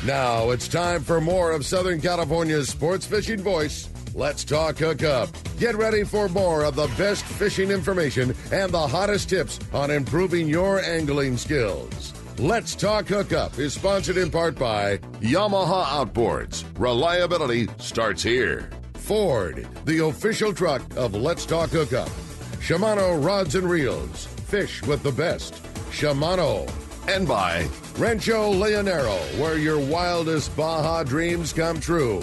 Now it's time for more of Southern California's sports fishing voice. Let's talk Hookup. Get ready for more of the best fishing information and the hottest tips on improving your angling skills. Let's Talk Hookup is sponsored in part by Yamaha Outboards. Reliability starts here. Ford, the official truck of Let's Talk Hookup. Shimano Rods and Reels. Fish with the best. Shimano. And by Rancho Leonero, where your wildest Baja dreams come true.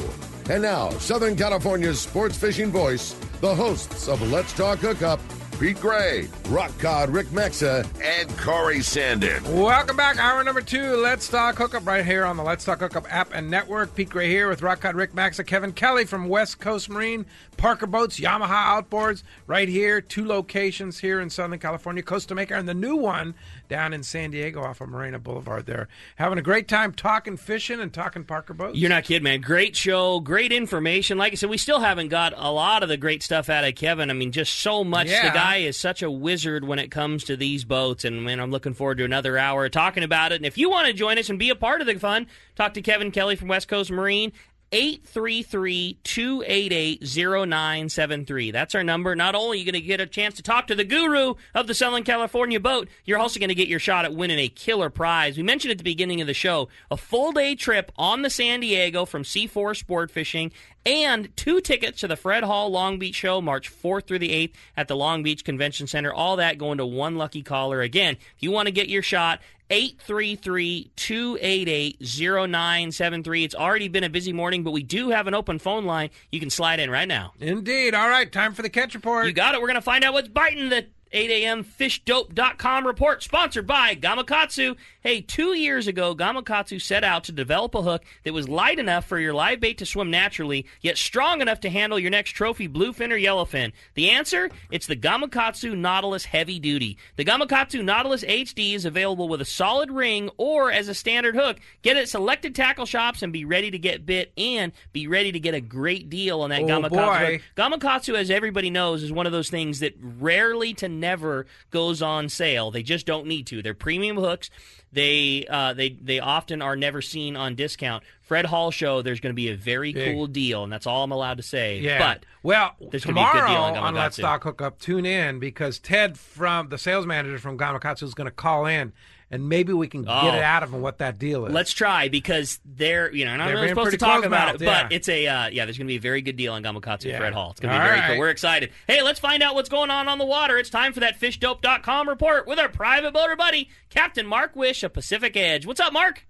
And now, Southern California's sports fishing voice, the hosts of Let's Talk Hookup, Pete Gray, Rock Cod Rick Mexa, and Corey Sandin. Welcome back. Hour number 2, Let's Talk Hookup, right here on the Let's Talk Hookup app and network. Pete Gray here with Rock Cod Rick Mexa, Kevin Kelly from West Coast Marine, Parker Boats, Yamaha Outboards, right here. 2 locations here in Southern California, Costa Mesa, and the new one down in San Diego off of Morena Boulevard there. Having a great time talking fishing and talking Parker Boats. You're not kidding, man. Great show, great information. Like I said, we still haven't got a lot of the great stuff out of Kevin. I mean, just so much. Yeah. The guy is such a wizard when it comes to these boats, and man, I'm looking forward to another hour talking about it. And if you want to join us and be a part of the fun, talk to Kevin Kelly from West Coast Marine. 833-288-0973. That's our number. Not only are you going to get a chance to talk to the guru of the Southern California boat, you're also going to get your shot at winning a killer prize. We mentioned at the beginning of the show, a full-day trip on the San Diego from C4 Sport Fishing, and 2 tickets to the Fred Hall Long Beach Show, March 4th through the 8th at the Long Beach Convention Center. All that going to one lucky caller. Again, if you want to get your shot, 833-288-0973. It's already been a busy morning, but we do have an open phone line. You can slide in right now. Indeed. All right, time for the catch report. You got it. We're going to find out what's biting the 8 a.m. FishDope.com report, sponsored by Gamakatsu. Hey, 2 years ago, Gamakatsu set out to develop a hook that was light enough for your live bait to swim naturally, yet strong enough to handle your next trophy bluefin or yellowfin. The answer? It's the Gamakatsu Nautilus Heavy Duty. The Gamakatsu Nautilus HD is available with a solid ring or as a standard hook. Get it at selected tackle shops and be ready to get bit and be ready to get a great deal on that Gamakatsu hook. Gamakatsu, as everybody knows, is one of those things that rarely to never goes on sale. They just don't need to. They're premium hooks. They often are never seen on discount. Fred Hall Show, there's going to be a very cool deal, and that's all I'm allowed to say. Yeah. But well, there's going to be a good deal tomorrow on Let's Talk Hookup, tune in because Ted, from the sales manager from Gamakatsu, is going to call in, and maybe we can get it out of him what that deal is. Let's try, because they're not really supposed to talk about it, but it's a there's going to be a very good deal on Gamakatsu Fred Hall. It's going to be very cool. We're excited. Hey, let's find out what's going on the water. It's time for that FishDope.com report with our private boater buddy, Captain Mark Wish of Pacific Edge. What's up, Mark?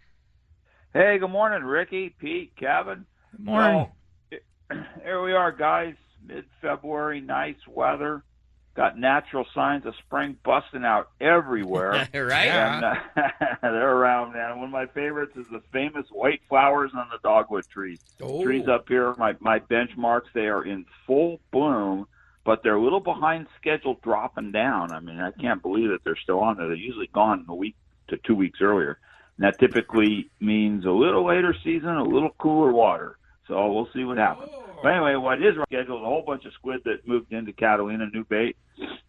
Hey, good morning, Ricky, Pete, Kevin. Good morning. So, here we are, guys. Mid-February, nice weather. Got natural signs of spring busting out everywhere. Right? And they're around, man. One of my favorites is the famous white flowers on the dogwood trees. Oh. Trees up here, my benchmarks, they are in full bloom, but they're a little behind schedule dropping down. I mean, I can't believe that they're still on there. They're usually gone a week to 2 weeks earlier. And that typically means a little later season, a little cooler water. So we'll see what happens. But anyway, what is scheduled, a whole bunch of squid that moved into Catalina, new bait.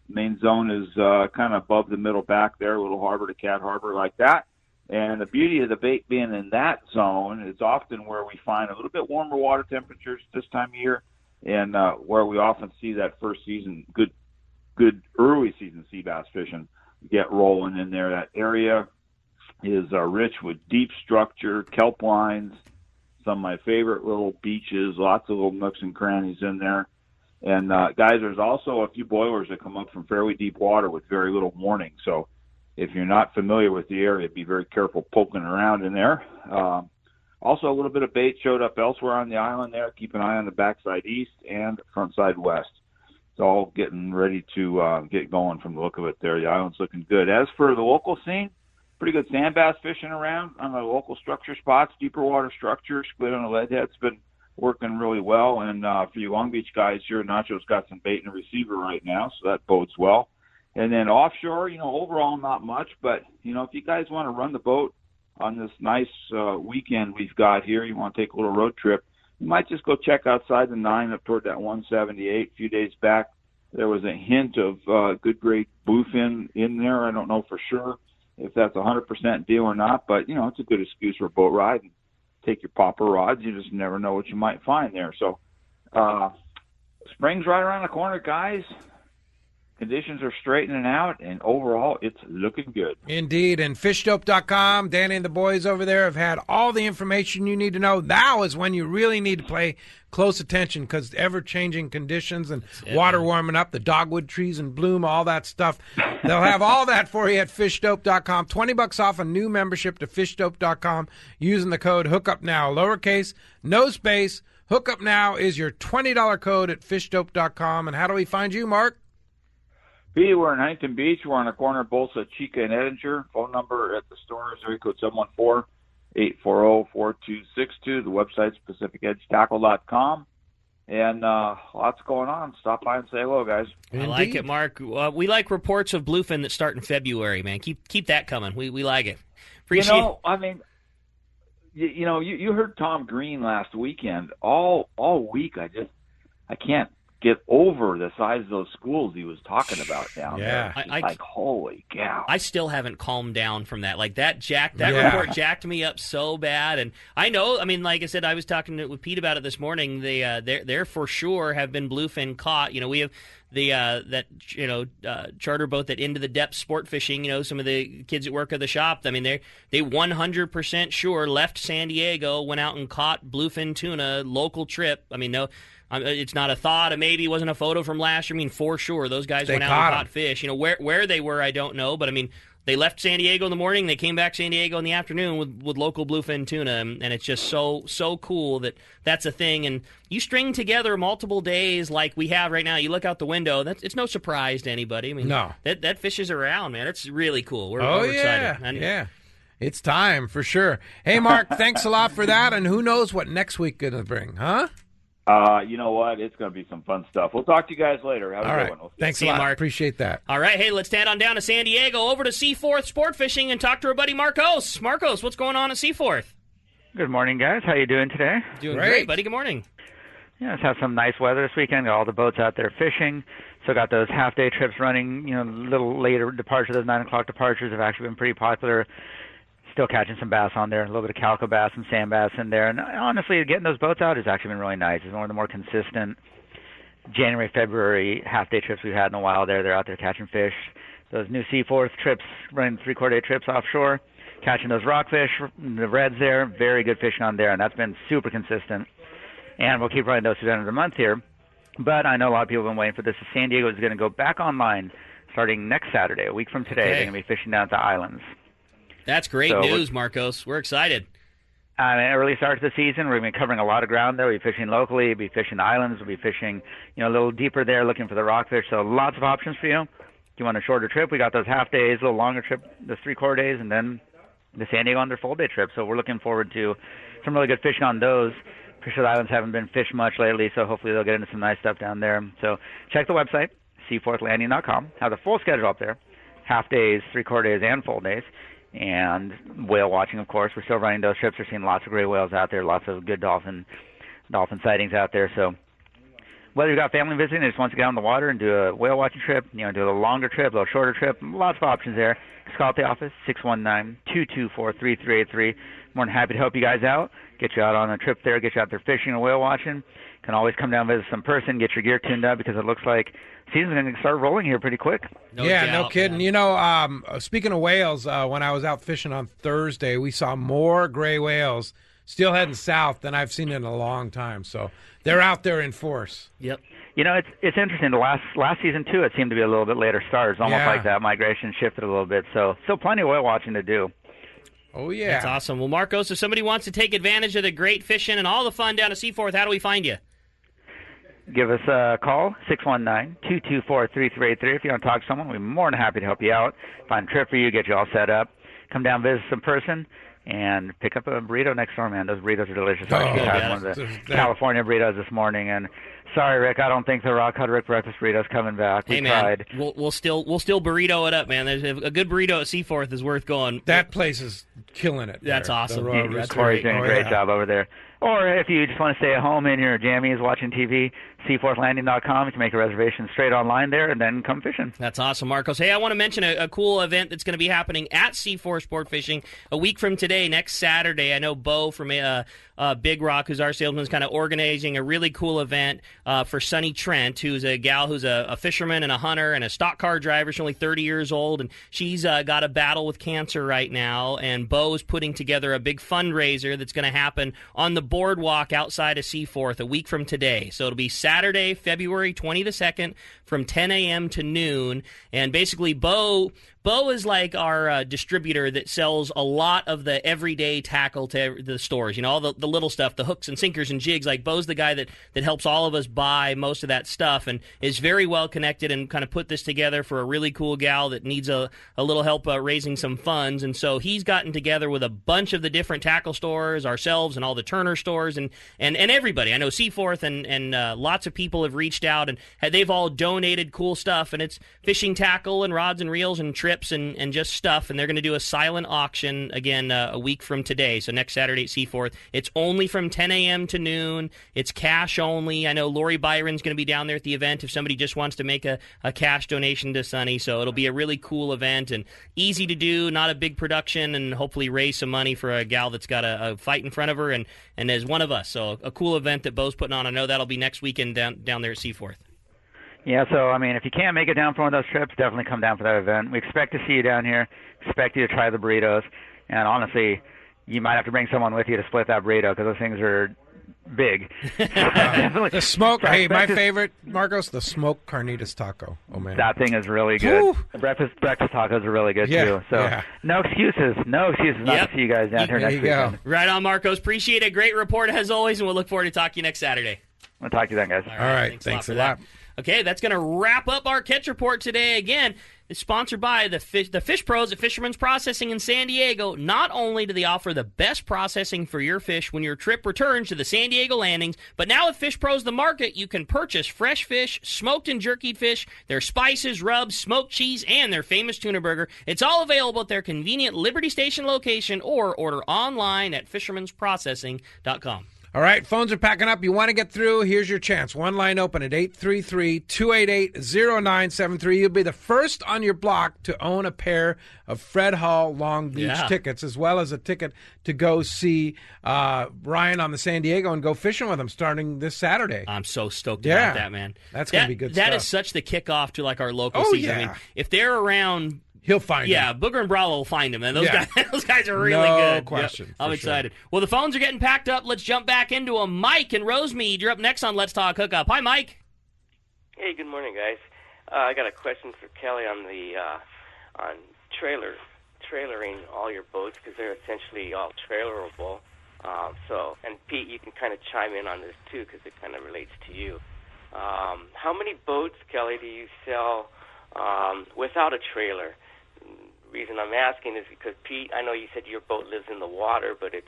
Main zone is kind of above the middle back there, Little Harbor to Cat Harbor, like that. And the beauty of the bait being in that zone is often where we find a little bit warmer water temperatures this time of year, and where we often see that first season, good early season sea bass fishing get rolling in there. That area is rich with deep structure, kelp lines, some of my favorite little beaches, lots of little nooks and crannies in there. And, guys, there's also a few boilers that come up from fairly deep water with very little warning. So if you're not familiar with the area, be very careful poking around in there. Also, a little bit of bait showed up elsewhere on the island there. Keep an eye on the backside east and front side west. It's all getting ready to get going from the look of it there. The island's looking good. As for the local scene, pretty good sand bass fishing around on the local structure spots, deeper water structure. Squid on the lead head's been working really well. And for you Long Beach guys here, Nacho's got some bait and a receiver right now, so that bodes well. And then offshore, overall not much, but, if you guys want to run the boat on this nice weekend we've got here, you want to take a little road trip, you might just go check outside the 9 up toward that 178. A few days back, there was a hint of good grade bluefin in there. I don't know for sure if that's a 100% deal or not, but, it's a good excuse for a boat ride. take your popper rods. You just never know what you might find there. So spring's right around the corner, guys. Conditions are straightening out, and overall, it's looking good. Indeed, and fishdope.com, Danny and the boys over there have had all the information you need to know. Now is when you really need to pay close attention because ever-changing conditions and water warming up, the dogwood trees in bloom, all that stuff. They'll have all that for you at fishdope.com. $20 off a new membership to fishdope.com using the code HookUpNow. Lowercase, no space. Hookup Now is your $20 code at fishdope.com. And how do we find you, Mark? We're in Huntington Beach. We're on the corner of both Chica and Edinger. Phone number at the store is area code 714-840-4262. The website's PacificEdgeTackle.com. And lots going on. Stop by and say hello, guys. I like it, Mark. We like reports of bluefin that start in February, man. Keep that coming. We like it. Appreciate it. I mean, you heard Tom Green last weekend. All week, I can't get over the size of those schools he was talking about down there. Like, holy cow. I still haven't calmed down from that. Like, that report jacked me up so bad. And I know, I mean, like I said, I was talking with Pete about it this morning. There for sure have been bluefin caught. We have the charter boat that Into the Depths sport fishing, some of the kids that work at the shop, I mean, they 100% sure left San Diego, went out and caught bluefin tuna, local trip. I mean, no, it's not a thought, maybe it wasn't a photo from last year. I mean, for sure, those guys went out and caught fish. Where they were, I don't know, but I mean, they left San Diego in the morning, they came back San Diego in the afternoon with local bluefin tuna, and it's just so cool that that's a thing. And you string together multiple days like we have right now. You look out the window, it's no surprise to anybody. I mean, no. that fish is around, man. It's really cool. We're excited. Yeah. It's time for sure. Hey, Mark, thanks a lot for that, and who knows what next week going to bring, huh? You know what? It's going to be some fun stuff. We'll talk to you guys later. Have a good one. We'll Thanks a lot, Mark. Appreciate that. All right. Hey, let's stand on down to San Diego, over to Seaforth Sport Fishing, and talk to our buddy Marcos. Marcos, what's going on at Seaforth? Good morning, guys. How you doing today? Doing great, buddy. Good morning. Yeah, let's have some nice weather this weekend. Got all the boats out there fishing. So got those half-day trips running. A little later departures. Those 9 o'clock departures have actually been pretty popular. Still catching some bass on there, a little bit of calico bass, some sand bass in there. And honestly, getting those boats out has actually been really nice. It's one of the more consistent January, February half-day trips we've had in a while there. They're out there catching fish. Those new Seaforth trips, running 3/4 day trips offshore, catching those rockfish, the reds there, very good fishing on there, and that's been super consistent. And we'll keep running those through the end of the month here. But I know a lot of people have been waiting for this. San Diego is going to go back online starting next Saturday, a week from today. They're going to be fishing down at the islands. That's great news, Marcos. We're excited. Early start to the season, we're going to be covering a lot of ground there. We'll be fishing locally, we'll be fishing the islands, we'll be fishing a little deeper there, looking for the rockfish. So lots of options for you. If you want a shorter trip, we got those half days, a little longer trip, those 3/4 days, and then the San Diego on their full day trip. So we're looking forward to some really good fishing on those. Pretty sure the islands haven't been fished much lately, so hopefully they'll get into some nice stuff down there. So check the website, seaforthlanding.com. Have the full schedule up there, half days, 3/4 days, and full days. And whale watching, of course. We're still running those trips. We're seeing lots of gray whales out there, lots of good dolphin sightings out there. So whether you've got family visiting or just wants to get on the water and do a whale watching trip, do a little longer trip, a little shorter trip, lots of options there. Just call up the office, 619-224-3383. More than happy to help you guys out, get you out on a trip there, get you out there fishing or whale watching. Can always come down and visit some person, get your gear tuned up, because it looks like season's going to start rolling here pretty quick. No kidding. Speaking of whales, when I was out fishing on Thursday, we saw more gray whales still heading south than I've seen in a long time. So they're out there in force. Yep. It's interesting. The last season, too, it seemed to be a little bit later start. It's almost like that migration shifted a little bit. So still plenty of whale watching to do. Oh, yeah. That's awesome. Well, Marcos, if somebody wants to take advantage of the great fishing and all the fun down at Seaforth, how do we find you? Give us a call, 619-224-3383. If you want to talk to someone, we're more than happy to help you out, find a trip for you, get you all set up. Come down, visit some person, and pick up a burrito next door, man. Those burritos are delicious. I had one of the California burritos this morning, and Sorry, Rick. I don't think the Rock Hard Rick breakfast burrito's coming back. We Hey, man, tried. we'll still burrito it up, man. There's a good burrito at Seaforth is worth going. That place is killing it. That's there. awesome. The Royal That's Rooster. Corey's doing a great yeah. job over there. Or if you just want to stay at home in your jammies watching TV, seaforthlanding.com. You can make a reservation straight online there and then come fishing. That's awesome, Marcos. Hey, I want to mention a cool event that's going to be happening at C4 Sport Fishing a week from today, next Saturday. I know Bo from Big Rock, who's our salesman, is kind of organizing a really cool event for Sunny Trent, who's a gal who's a fisherman and a hunter and a stock car driver. She's only 30 years old, and she's got a battle with cancer right now. And Bo is putting together a big fundraiser that's going to happen on the boardwalk outside of Seaforth a week from today. So it'll be Saturday, February 22nd from 10 a.m. to noon. And basically, Bo is like our distributor that sells a lot of the everyday tackle to the stores. You know, all the little stuff, the hooks and sinkers and jigs. Like, Bo's the guy that helps all of us buy most of that stuff and is very well connected and kind of put this together for a really cool gal that needs a little help raising some funds. And so he's gotten together with a bunch of the different tackle stores, ourselves and all the Turner stores and everybody. I know Seaforth and lots of people have reached out and they've all donated cool stuff. And it's fishing tackle and rods and reels and trips and just stuff, and they're going to do a silent auction again a week from today, so next Saturday at Seaforth. It's only from 10 a.m. to noon. It's cash only. I know Lori Byron's going to be down there at the event if somebody just wants to make a cash donation to Sunny, so it'll be a really cool event and easy to do, not a big production, and hopefully raise some money for a gal that's got a fight in front of her and is one of us. So a cool event that Bo's putting on. I know that'll be next weekend down there at Seaforth. Yeah, so, I mean, if you can't make it down for one of those trips, definitely come down for that event. We expect to see you down here, expect you to try the burritos, and honestly, you might have to bring someone with you to split that burrito because those things are big. The smoke, hey, my favorite, Marcos, the smoked carnitas taco. Oh, man. That thing is really good. Woo. The breakfast tacos are really good, Yeah, too. So, yeah. no excuses not to see you guys down here There next you go. weekend. Right on, Marcos. Appreciate it. Great report as always, and we'll look forward to talking to you next Saturday. We'll talk to you then, guys. All right, thanks a lot. Okay, that's going to wrap up our catch report today. Again, it's sponsored by the Fish Pros at Fisherman's Processing in San Diego. Not only do they offer the best processing for your fish when your trip returns to the San Diego landings, but now with Fish Pros The Market, you can purchase fresh fish, smoked and jerkied fish, their spices, rubs, smoked cheese, and their famous tuna burger. It's all available at their convenient Liberty Station location or order online at fishermansprocessing.com. All right, phones are packing up. You want to get through? Here's your chance. One line open at 833-288-0973. You'll be the first on your block to own a pair of Fred Hall Long Beach tickets, as well as a ticket to go see Ryan on the San Diego and go fishing with him starting this Saturday. I'm so stoked about that, man. That's going to be good stuff. That is such the kickoff to like our local Oh, season. yeah. I mean, if they're around... He'll find him. Yeah, Booger and Brawler will find him, and those guys are really No good. question. Yep. I'm excited. Well, the phones are getting packed up. Let's jump back into them. Mike and Rosemead, you're up next on Let's Talk Hookup. Hi, Mike. Hey, good morning, guys. I got a question for Kelly on the on trailering all your boats because they're essentially all trailerable. And Pete, you can kind of chime in on this too because it kind of relates to you. How many boats, Kelly, do you sell without a trailer? Reason I'm asking is because, Pete, I know you said your boat lives in the water, but it's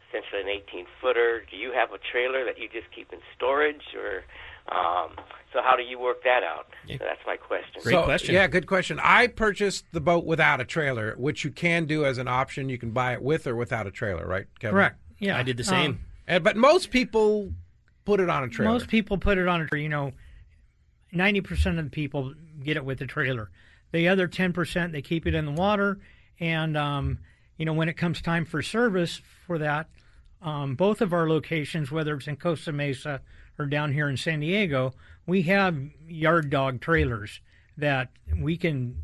essentially an 18-footer. Do you have a trailer that you just keep in storage, or so how do you work that out? Yeah. So that's my question. Great question. Yeah, good question. I purchased the boat without a trailer, which you can do as an option. You can buy it with or without a trailer, right, Kevin? Correct. Yeah, I did the same. But most people put it on a trailer. Most people put it on a trailer. You know, 90% of the people get it with a trailer. The other 10%, they keep it in the water. And, when it comes time for service for that, both of our locations, whether it's in Costa Mesa or down here in San Diego, we have yard dog trailers that we can,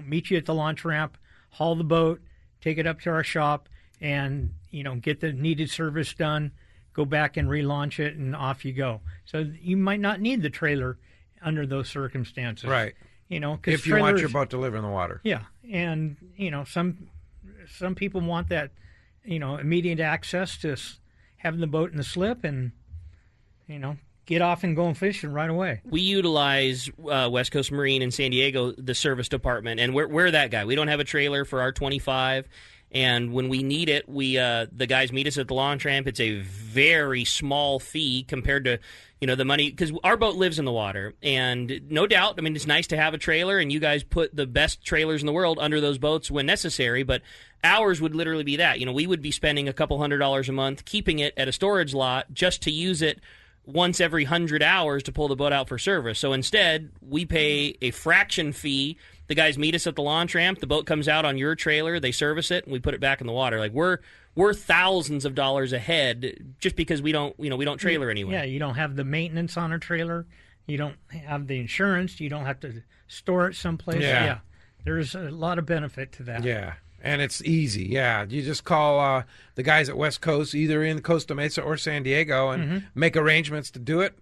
meet you at the launch ramp, haul the boat, take it up to our shop, and, get the needed service done, go back and relaunch it, and off you go. So you might not need the trailer under those circumstances. Right. Because if you want your boat to live in the water. Yeah, and some people want that, immediate access to having the boat in the slip and, get off and go fishing right away. We utilize West Coast Marine in San Diego, the service department, and we're that guy. We don't have a trailer for our 25, And when we need it, the guys meet us at the launch ramp. It's a very small fee compared to, the money, because our boat lives in the water. And no doubt, I mean, it's nice to have a trailer, and you guys put the best trailers in the world under those boats when necessary. But ours would literally be that. We would be spending a couple $100s a month keeping it at a storage lot just to use it once every 100 hours to pull the boat out for service. So instead, we pay a fraction fee. The guys meet us at the launch ramp. The boat comes out on your trailer. They service it, and we put it back in the water. Like we're thousands of dollars ahead just because we don't trailer anywhere. Yeah, you don't have the maintenance on a trailer. You don't have the insurance. You don't have to store it someplace. Yeah. There's a lot of benefit to that. Yeah. And it's easy, yeah. You just call the guys at West Coast, either in Costa Mesa or San Diego, and make arrangements to do it.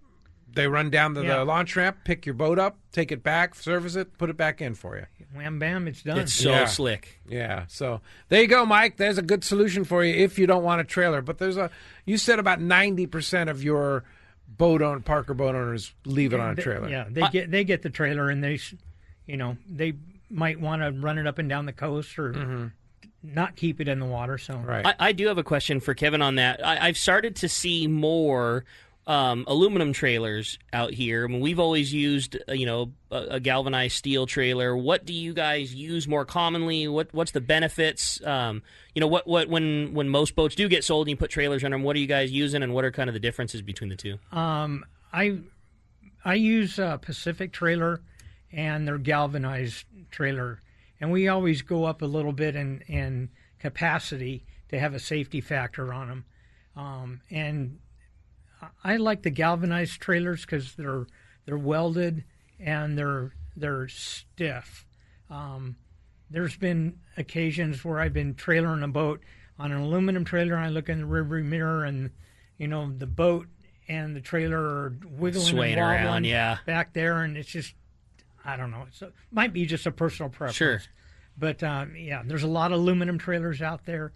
They run down to the launch ramp, pick your boat up, take it back, service it, put it back in for you. Wham, bam, it's done. It's so slick. Yeah, so there you go, Mike. There's a good solution for you if you don't want a trailer. But you said about 90% of your Parker boat owners leave it on a trailer. Yeah, they get the trailer, and they might want to run it up and down the coast or not keep it in the water. So right. I do have a question for Kevin on that. I've started to see more aluminum trailers out here. I mean, we've always used a galvanized steel trailer. What do you guys use more commonly? What's the benefits? When most boats do get sold and you put trailers on them, what are you guys using, and what are kind of the differences between the two? I use a Pacific trailer and their galvanized trailer, and we always go up a little bit in capacity to have a safety factor on them. And I like the galvanized trailers because they're welded and they're stiff. There's been occasions where I've been trailering a boat on an aluminum trailer, and I look in the rearview mirror, and the boat and the trailer are wiggling swaying and wobbling around, back there, and it's just, I don't know. It might be just a personal preference. Sure. But, there's a lot of aluminum trailers out there.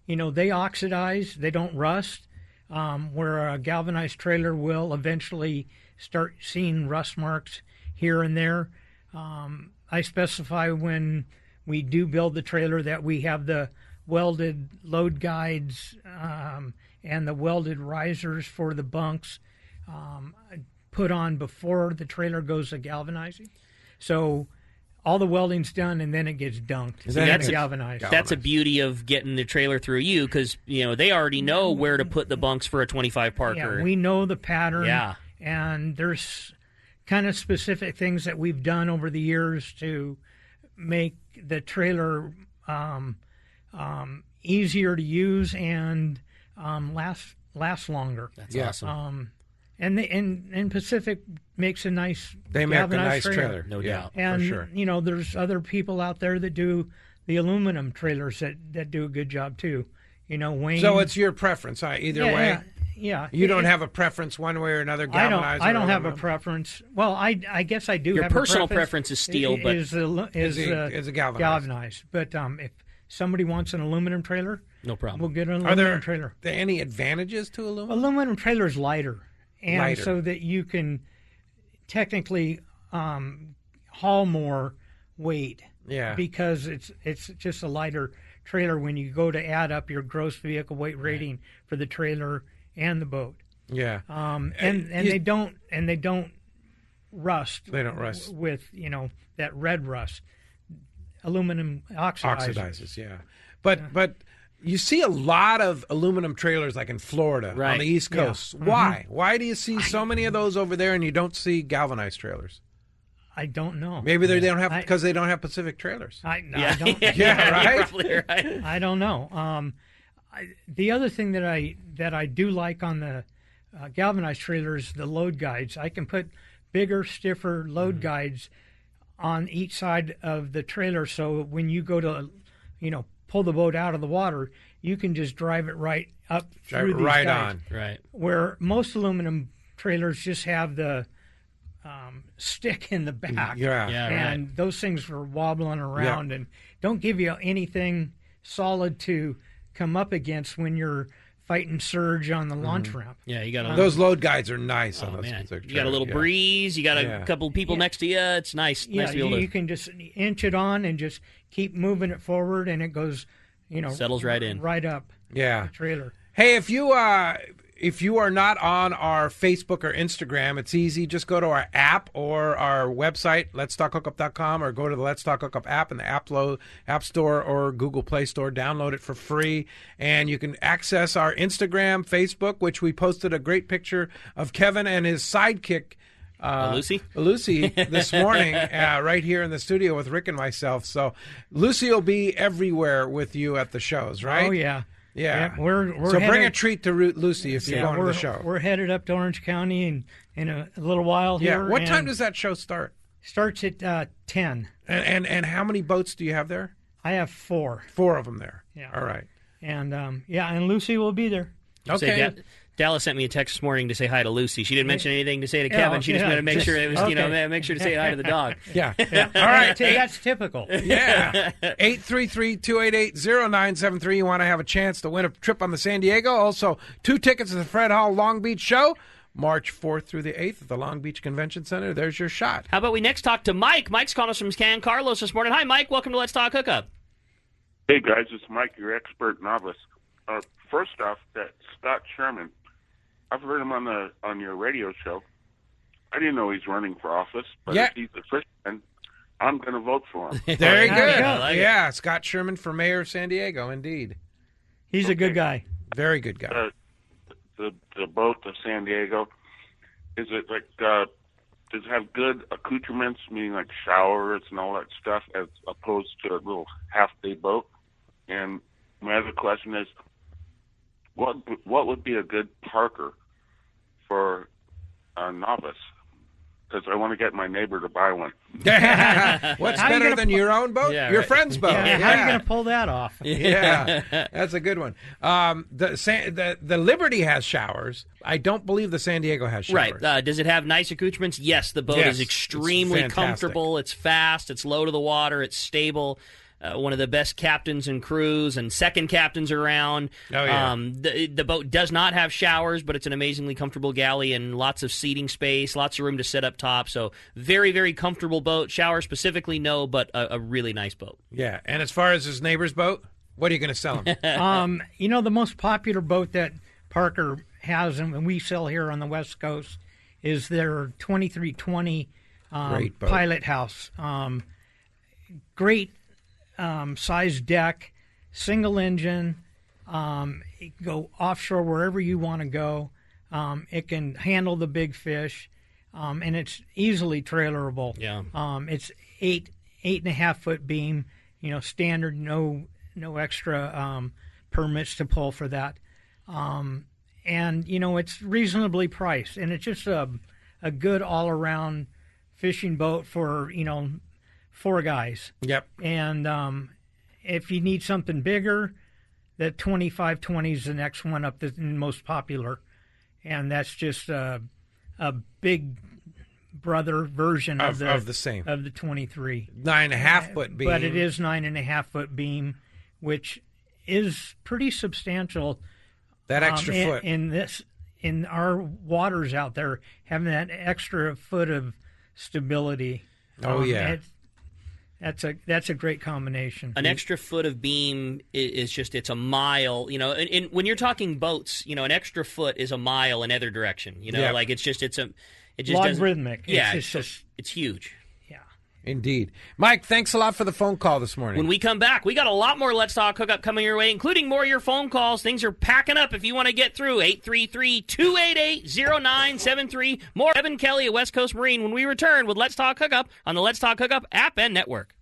They oxidize. They don't rust, where a galvanized trailer will eventually start seeing rust marks here and there. I specify when we do build the trailer that we have the welded load guides and the welded risers for the bunks put on before the trailer goes to galvanizing. So all the welding's done, and then it gets dunked. That's galvanized. That's a beauty of getting the trailer through you, because they already know where to put the bunks for a 25 Parker. Yeah, we know the pattern. Yeah. And there's kind of specific things that we've done over the years to make the trailer easier to use and last longer. That's awesome. And Pacific makes a nice They make a galvanized nice trailer. No doubt. And, for sure. There's other people out there that do the aluminum trailers that do a good job too. Wayne. So it's your preference, either way? Yeah. You don't have a preference one way or another, galvanized I don't have a aluminum? preference. Well, I guess I do Your have personal a preference. preference is steel, but is a galvanized. But if somebody wants an aluminum trailer, no problem. we'll get an Are aluminum trailer. there any advantages to aluminum? Aluminum trailer is lighter. And Lighter. so that you can technically haul more weight. Yeah. Because it's just a lighter trailer when you go to add up your gross vehicle weight rating for the trailer and the boat. Yeah. They don't rust. They don't rust with that red rust. Aluminum oxidizes. Yeah. But you see a lot of aluminum trailers like in Florida on the East Coast. Yeah. Why? Why do you see so many of those over there and you don't see galvanized trailers? I don't know. Maybe they don't have because they don't have Pacific trailers. I don't. Yeah, right. Right. I don't know. The other thing that I do like on the galvanized trailers, the load guides. I can put bigger, stiffer load guides on each side of the trailer, so when you go to, pull the boat out of the water, you can just drive it right up through these guides. Right. Where most aluminum trailers just have the stick in the back. Yeah. And those things are wobbling around and don't give you anything solid to come up against when you're fighting surge on the launch ramp. Yeah, you got those load guides are nice on those. Man. You got a little breeze. You got a couple people next to you. It's nice. Yeah, nice to be able you can just inch it on and just keep moving it forward, and it goes, settles right in, right up. Yeah, the trailer. Hey, if you are not on our Facebook or Instagram, it's easy. Just go to our app or our website, letstalkhookup.com, or go to the Let's Talk Hookup app in the App Store or Google Play Store. Download it for free, and you can access our Instagram, Facebook, which we posted a great picture of Kevin and his sidekick, Lucy, this morning, right here in the studio with Rick and myself. So Lucy will be everywhere with you at the shows, right? Oh, yeah. Yeah, we're so headed, bring a treat to Lucy if you're going to the show. We're headed up to Orange County in a little while here. Yeah, what time does that show start? Starts at 10. And how many boats do you have there? I have 4. 4 of them there. Yeah. All right. And and Lucy will be there. Okay. Dallas sent me a text this morning to say hi to Lucy. She didn't mention anything to say to Kevin. She just wanted to make sure it was, make sure to say hi to the dog. Yeah. All right. That's typical. Yeah. 833-288-0973. You want to have a chance to win a trip on the San Diego. Also, 2 tickets to the Fred Hall Long Beach show, March 4th through the 8th at the Long Beach Convention Center. There's your shot. How about we next talk to Mike? Mike's calling us from San Carlos this morning. Hi, Mike. Welcome to Let's Talk Hookup. Hey, guys. It's Mike, your expert novice. First off, that Scott Sherman, I've heard him on your radio show. I didn't know he's running for office, but if he's a fisherman, I'm going to vote for him. Very good. Scott Sherman for mayor of San Diego, indeed. He's a good guy. Very good guy. The boat to San Diego, is it like, does it have good accoutrements, meaning like showers and all that stuff, as opposed to a little half-day boat? And my other question is, what would be a good parker for a novice? Because I want to get my neighbor to buy one. What's better than your own boat? Yeah, your right. friend's boat. Yeah, how are you going to pull that off? Yeah, that's a good one. The Liberty has showers. I don't believe the San Diego has showers. Right. Does it have nice accoutrements? Yes, the boat is extremely comfortable. It's fast. It's low to the water. It's stable. One of the best captains and crews and second captains around. Oh, yeah. The boat does not have showers, but it's an amazingly comfortable galley and lots of seating space, lots of room to sit up top. So very, very comfortable boat. Shower specifically, no, but a really nice boat. Yeah. And as far as his neighbor's boat, what are you going to sell him? The most popular boat that Parker has and we sell here on the West Coast is their 2320 Pilot House. Great size deck, single engine, go offshore wherever you want to go. It can handle the big fish, and it's easily trailerable. Yeah. It's 8.5 foot beam, standard, no extra permits to pull for that. And it's reasonably priced, and it's just a good all around fishing boat for 4 guys. Yep. And if you need something bigger, that 2520 is the next one up, the most popular. And that's just a big brother version of the same. Of the 23. 9.5 foot beam. But it is 9.5 foot beam, which is pretty substantial. That extra foot. In our waters out there, having that extra foot of stability. Oh, yeah. That's a great combination. An extra foot of beam is just, it's a mile, and when you're talking boats, an extra foot is a mile in either direction, like it just logarithmic. Yeah, it's huge. Yeah. Indeed. Mike, thanks a lot for the phone call this morning. When we come back, we got a lot more Let's Talk Hookup coming your way, including more of your phone calls. Things are packing up if you want to get through. 833-288-0973. More Evan Kelly at West Coast Marine when we return with Let's Talk Hookup on the Let's Talk Hookup app and network.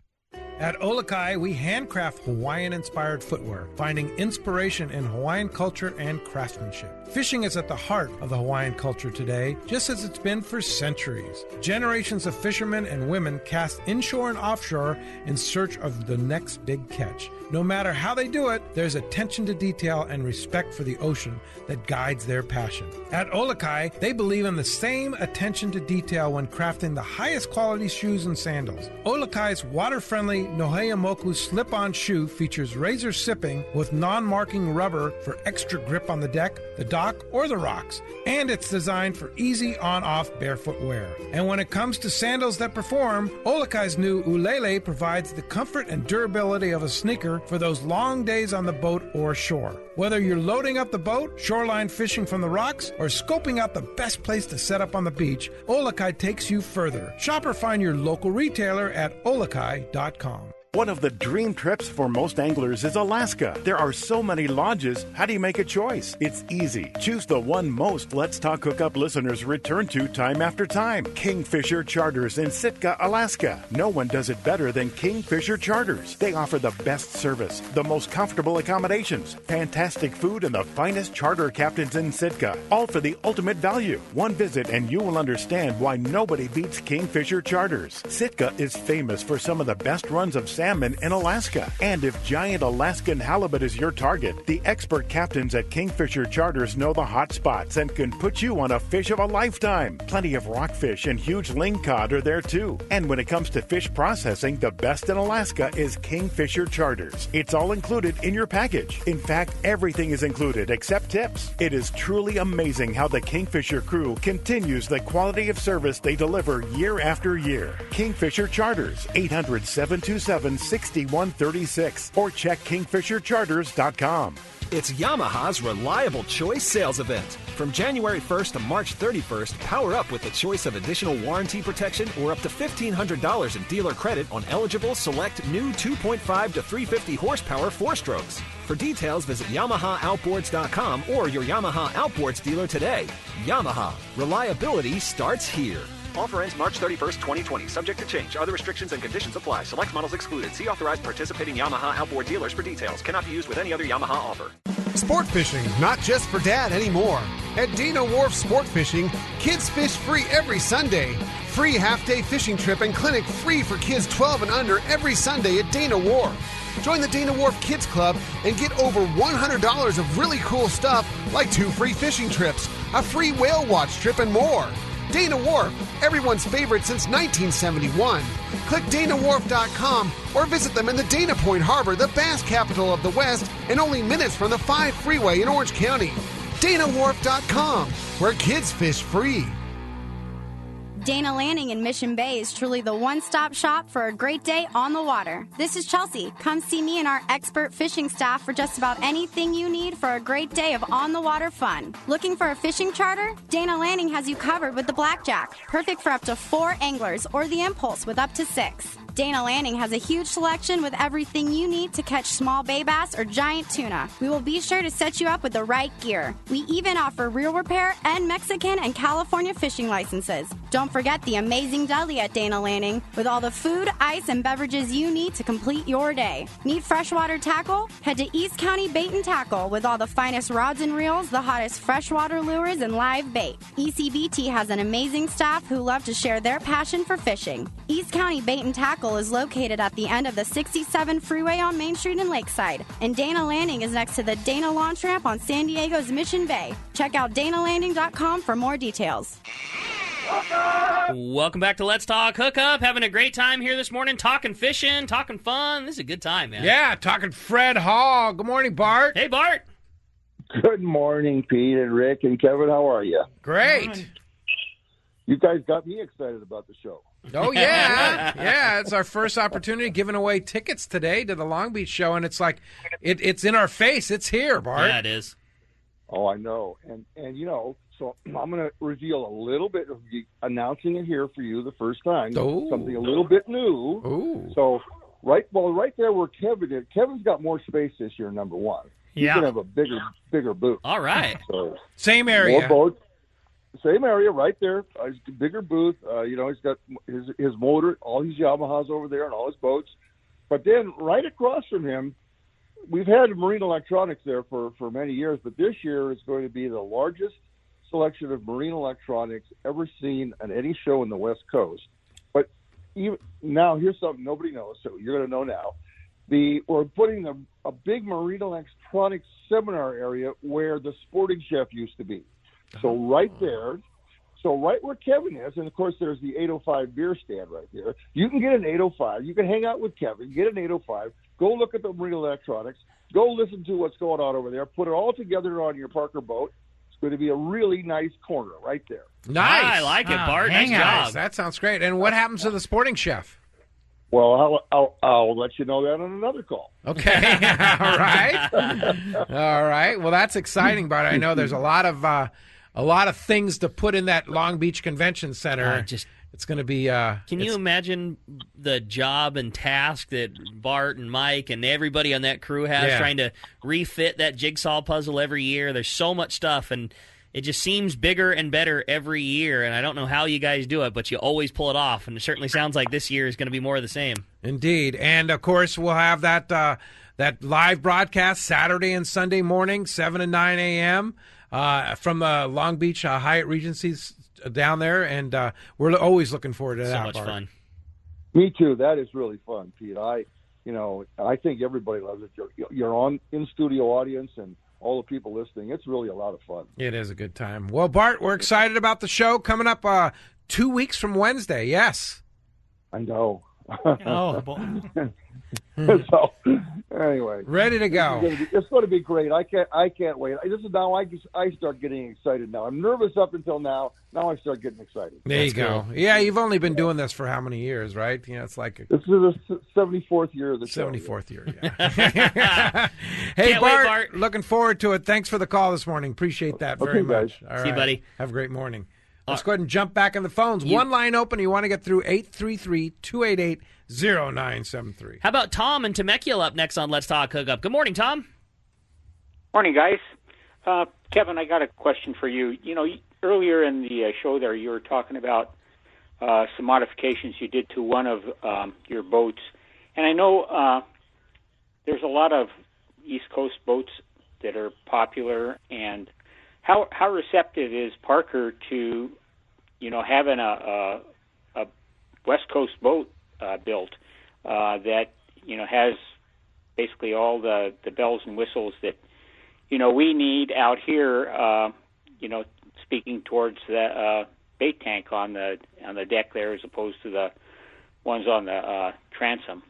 At Olokai, we handcraft Hawaiian-inspired footwear, finding inspiration in Hawaiian culture and craftsmanship. Fishing is at the heart of the Hawaiian culture today, just as it's been for centuries. Generations of fishermen and women cast inshore and offshore in search of the next big catch. No matter how they do it, there's attention to detail and respect for the ocean that guides their passion. At Olokai, they believe in the same attention to detail when crafting the highest quality shoes and sandals. Olakai's water-friendly Noheyamoku slip-on shoe features razor sipping with non-marking rubber for extra grip on the deck, the dock, or the rocks. And it's designed for easy on-off barefoot wear. And when it comes to sandals that perform, Olakai's new Ulele provides the comfort and durability of a sneaker for those long days on the boat or shore. Whether you're loading up the boat, shoreline fishing from the rocks, or scoping out the best place to set up on the beach, Olakai takes you further. Shop or find your local retailer at olakai.com. One of the dream trips for most anglers is Alaska. There are so many lodges. How do you make a choice? It's easy. Choose the one most Let's Talk Hookup listeners return to time after time. Kingfisher Charters in Sitka, Alaska. No one does it better than Kingfisher Charters. They offer the best service, the most comfortable accommodations, fantastic food, and the finest charter captains in Sitka. All for the ultimate value. One visit and you will understand why nobody beats Kingfisher Charters. Sitka is famous for some of the best runs of salmon in Alaska. And if giant Alaskan halibut is your target, the expert captains at Kingfisher Charters know the hot spots and can put you on a fish of a lifetime. Plenty of rockfish and huge lingcod are there too. And when it comes to fish processing, the best in Alaska is Kingfisher Charters. It's all included in your package. In fact, everything is included except tips. It is truly amazing how the Kingfisher crew continues the quality of service they deliver year after year. Kingfisher Charters, 800-727-6136 or check kingfishercharters.com. It's Yamaha's Reliable Choice sales event. From January 1st to March 31st, power up with the choice of additional warranty protection or up to $1,500 in dealer credit on eligible select new 2.5 to 350 horsepower 4-strokes. For details, visit YamahaOutboards.com or your Yamaha Outboards dealer today. Yamaha. Reliability starts here. Offer ends March 31st, 2020. Subject to change. Other restrictions and conditions apply. Select models excluded. See authorized participating Yamaha outboard dealers for details. Cannot be used with any other Yamaha offer. Sport fishing, not just for dad anymore. At Dana Wharf Sport Fishing, kids fish free every Sunday. Free half-day fishing trip and clinic free for kids 12 and under every Sunday at Dana Wharf. Join the Dana Wharf Kids Club and get over $100 of really cool stuff like 2 free fishing trips, a free whale watch trip, and more. Dana Wharf, everyone's favorite since 1971. Click DanaWharf.com or visit them in the Dana Point Harbor, the bass capital of the West, and only minutes from the 5 freeway in Orange County. DanaWharf.com, where kids fish free. Dana Landing in Mission Bay is truly the one-stop shop for a great day on the water. This is Chelsea. Come see me and our expert fishing staff for just about anything you need for a great day of on-the-water fun. Looking for a fishing charter? Dana Landing has you covered with the Blackjack, perfect for up to 4 anglers, or the Impulse with up to 6. Dana Landing has a huge selection with everything you need to catch small bay bass or giant tuna. We will be sure to set you up with the right gear. We even offer reel repair and Mexican and California fishing licenses. Don't forget the amazing deli at Dana Landing with all the food, ice, and beverages you need to complete your day. Need freshwater tackle? Head to East County Bait and Tackle with all the finest rods and reels, the hottest freshwater lures, and live bait. ECBT has an amazing staff who love to share their passion for fishing. East County Bait and Tackle is located at the end of the 67 freeway on Main Street in Lakeside, and Dana Landing is next to the Dana Launch Ramp on San Diego's Mission Bay. Check out DanaLanding.com for more details. Welcome back to Let's Talk Hookup. Having a great time here this morning, talking fishing, talking fun. This is a good time, man. Yeah, talking Fred Hall. Good morning, Bart. Hey, Bart. Good morning, Pete and Rick and Kevin. How are you? Great. You guys got me excited about the show. Oh, yeah. Yeah, it's our first opportunity giving away tickets today to the Long Beach show, and it's like it's in our face. It's here, Bart. Yeah, it is. Oh, I know. And you know, so I'm going to reveal a little bit of announcing it here for you the first time. Ooh. Something a little bit new. Ooh. So right there where Kevin is, Kevin's got more space this year, number one. He's going to have a bigger booth. All right. So same area. More boats. Same area, right there. He's a bigger booth. You know, he's got his motor, all his Yamahas over there, and all his boats. But then, right across from him, we've had marine electronics there for many years. But this year is going to be the largest selection of marine electronics ever seen at any show in the West Coast. But even now, here's something nobody knows, so you're going to know now. We're putting a big marine electronics seminar area where the Sporting Chef used to be. So right there, So right where Kevin is, and of course there's the 805 beer stand right there. You can get an 805. You can hang out with Kevin, get an 805, go look at the marine electronics, go listen to what's going on over there, put it all together on your Parker boat. It's going to be a really nice corner right there. Nice. I like it, Bart. Nice job. That sounds great. And what happens to the sporting chef? Well, I'll let you know that on another call. Okay. All right. All right. Well, that's exciting, Bart. I know there's a lot of things to put in that Long Beach Convention Center. It's going to be. Can you imagine the job and task that Bart and Mike and everybody on that crew has trying to refit that jigsaw puzzle every year? There's so much stuff, and it just seems bigger and better every year. And I don't know how you guys do it, but you always pull it off. And it certainly sounds like this year is going to be more of the same. Indeed, and of course we'll have that live broadcast Saturday and Sunday morning, 7 and 9 a.m. From the Long Beach Hyatt Regency's down there, and we're always looking forward to that. So much fun. Me too. That is really fun, Pete. I think everybody loves it. You're on in studio audience and all the people listening. It's really a lot of fun. It is a good time. Well, Bart, we're excited about the show coming up 2 weeks from Wednesday. Yes, I know. Oh, boy. So, anyway, ready to go. It's going to be great. I can't wait. This is now I start getting excited now. I'm nervous up until now. Now I start getting excited. There you go. Cool. Yeah, you've only been doing this for how many years, right? It's like this is the 74th year of the show. 74th year. Yeah. Hey, Bart, looking forward to it. Thanks for the call this morning. Appreciate that very much. All right. See you, buddy. Have a great morning. Let's go ahead and jump back on the phones. One line open. You want to get through 833-288-0973. How about Tom and Temecula up next on Let's Talk Hookup? Good morning, Tom. Morning, guys. Kevin, I got a question for you. Earlier in the show there, you were talking about some modifications you did to one of your boats. And I know there's a lot of East Coast boats that are popular. And how receptive is Parker to, having a West Coast boat built that, has basically all the bells and whistles that, we need out here, speaking towards the bait tank on the deck there as opposed to the ones on the transom?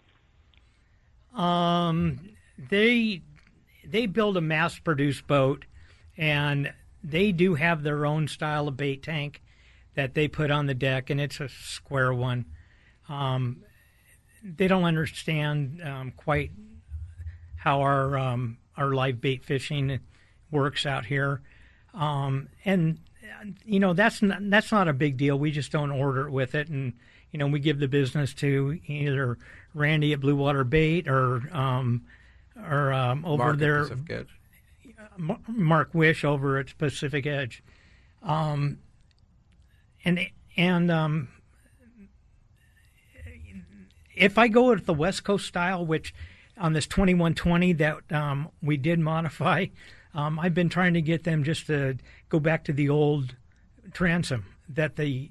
They build a mass-produced boat, and they do have their own style of bait tank that they put on the deck, and it's a square one. They don't understand quite how our live bait fishing works out here, and that's not a big deal. We just don't order it with it, and we give the business to either Randy at Blue Water Bait or over Mark there, Mark Wish over at Pacific Edge, and if I go with the West Coast style, which on this 2120 that we did modify, I've been trying to get them just to go back to the old transom that they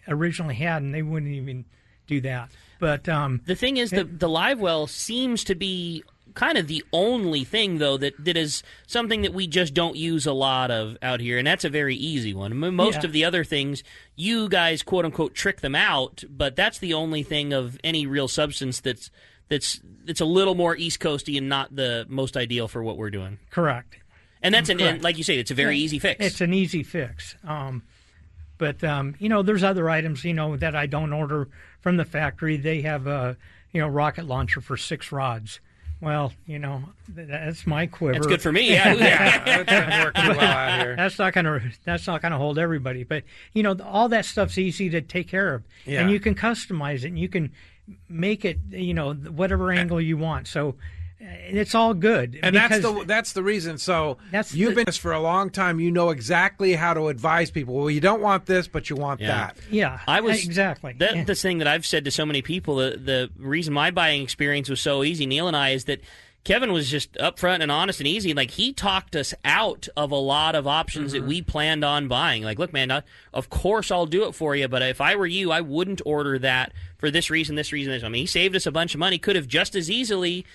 originally had, and they wouldn't even do that. But the thing is, the live well seems to be kind of the only thing, though, that is something that we just don't use a lot of out here, and that's a very easy one. Most of the other things, you guys, quote-unquote, trick them out, but that's the only thing of any real substance that's a little more East Coasty and not the most ideal for what we're doing. Correct. And that's and like you say, it's a very easy fix. It's an easy fix. But there's other items, that I don't order from the factory. They have a, rocket launcher for 6 rods. Well, that's my quiver. That's good for me. Yeah, that's working well out here. That's not gonna hold everybody. But all that stuff's easy to take care of, and you can customize it, and you can make it, whatever angle you want. So it's all good. And that's the reason. So you've been this for a long time. You know exactly how to advise people. Well, you don't want this, but you want that. Yeah, exactly. This thing that I've said to so many people, the reason my buying experience was so easy, Neil and I, is that Kevin was just upfront and honest and easy. Like, he talked us out of a lot of options that we planned on buying. Like, look, man, of course I'll do it for you, but if I were you, I wouldn't order that for this reason, this reason, this. I mean, he saved us a bunch of money. Could have just as easily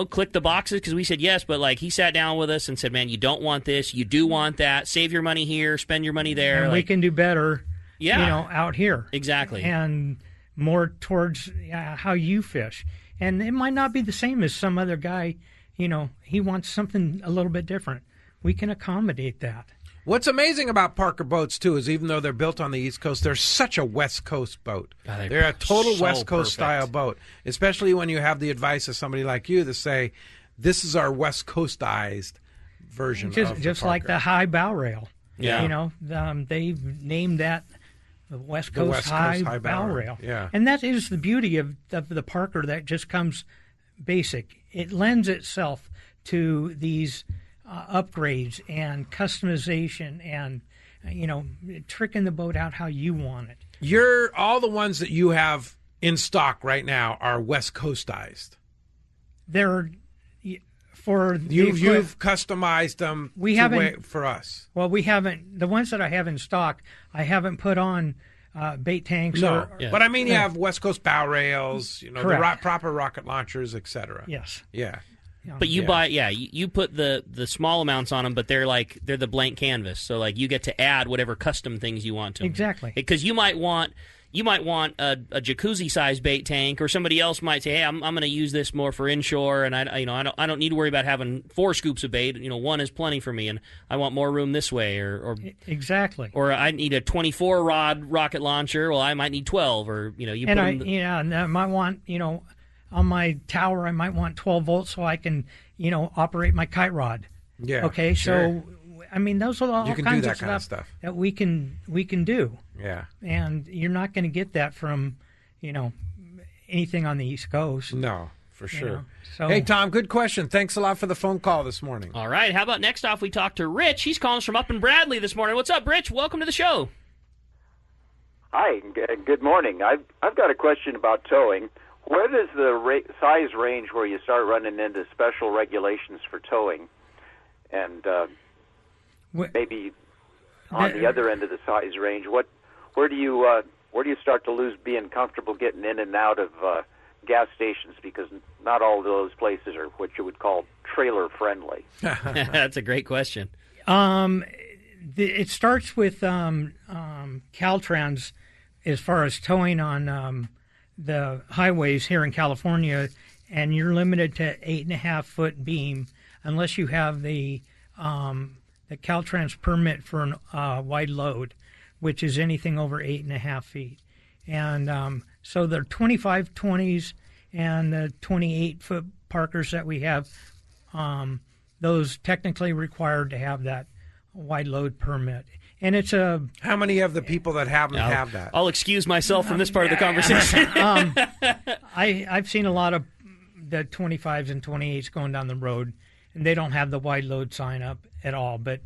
click the boxes because we said yes, but he sat down with us and said, man, you don't want this, you do want that, save your money here, spend your money there. And we can do better. out here. Exactly. And more towards how you fish. And it might not be the same as some other guy. He wants something a little bit different. We can accommodate that. What's amazing about Parker boats, too, is even though they're built on the East Coast, they're such a West Coast boat. They're a total so West Coast perfect. style boat, especially when you have the advice of somebody like you to say, this is our West Coastized version of Just the like Parker. the high bow rail. Yeah. They've named that the West The Coast, West Coast high bow rail. Yeah. And that is the beauty of the Parker that just comes basic. It lends itself to these upgrades and customization and, tricking the boat out how you want it. All the ones that you have in stock right now are West Coastized. They're You've customized them for us. Well, we haven't. The ones that I have in stock, I haven't put on bait tanks. No, but I mean, you have West Coast bow rails, Correct. the proper rocket launchers, etc. Yes. Yeah. But you you put the small amounts on them, but they're the blank canvas. So you get to add whatever custom things you want to them. Exactly. Because you might want a jacuzzi size bait tank, or somebody else might say, hey, I'm going to use this more for inshore, and I don't need to worry about having 4 scoops of bait. One is plenty for me, and I want more room this way, or exactly. Or I need a 24 rod rocket launcher. Well, I might need 12, or and I might want on my tower, I might want 12 volts so I can, operate my kite rod. Yeah. Okay. Sure. So, I mean, those are all You can kinds do of that kind of stuff stuff. that we can do. Yeah. And you're not going to get that from, anything on the East Coast. No, for sure. So, hey, Tom, good question. Thanks a lot for the phone call this morning. All right. How about next off we talk to Rich? He's calling us from up in Bradley this morning. What's up, Rich? Welcome to the show. Hi, good morning. I've got a question about towing. Where does the size range where you start running into special regulations for towing, and maybe on the other end of the size range? Where do you start to lose being comfortable getting in and out of gas stations, because not all of those places are what you would call trailer friendly? That's a great question. It starts with Caltrans as far as towing on the highways here in California, and you're limited to 8.5-foot beam unless you have the Caltrans permit for a wide load, which is anything over 8.5 feet. And so the 25-20s and the 28-foot Parkers that we have, those technically required to have that wide load permit. And it's how many of the people that have them have that? I'll excuse myself from this part of the conversation. I've seen a lot of the 25s and 28s going down the road, and they don't have the wide load sign up at all. But